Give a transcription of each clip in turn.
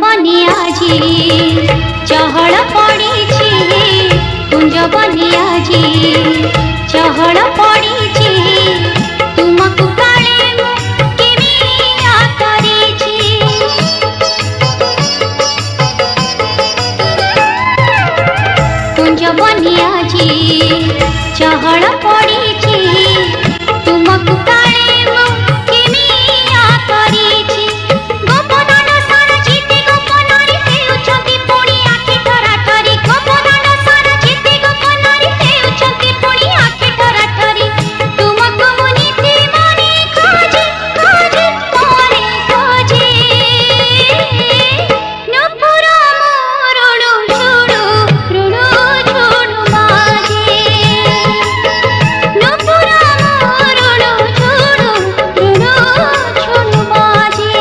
बनी आजी चहल पड़ी कुंज बनी आजी चहल पड़ी तुमको काले केमिया करी कुंज बनी आजी चहल पड़ी तुमको काले केमिया करी गोपदान सारा जीती गोपनारी हेउछंती पुणी आखि ठराठरी गोपदान सारा जीती गोपनारी हेउछंती पुणी आखि ठराठरी तुमको मुनीति मने खोजे खोजे मने खोजे नुपुर मोरुडु छुडु रुडु छुडु बाजे नुपुर मोरुडु छुडु रुडु छुडु बाजे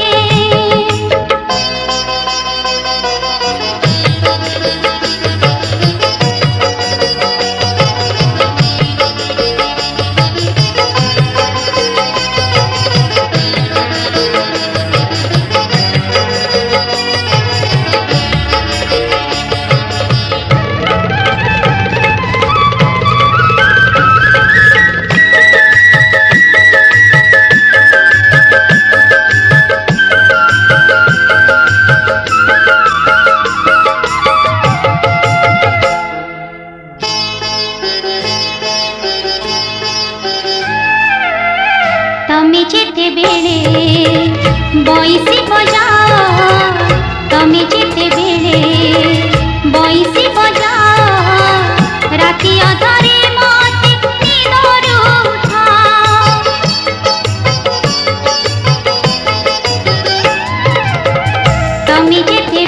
तमे जेते बेले बइसी बजाओ तमे जेते बेले बइसी बजाओ राति अधरे मते निदरू उठाओ तमे जेते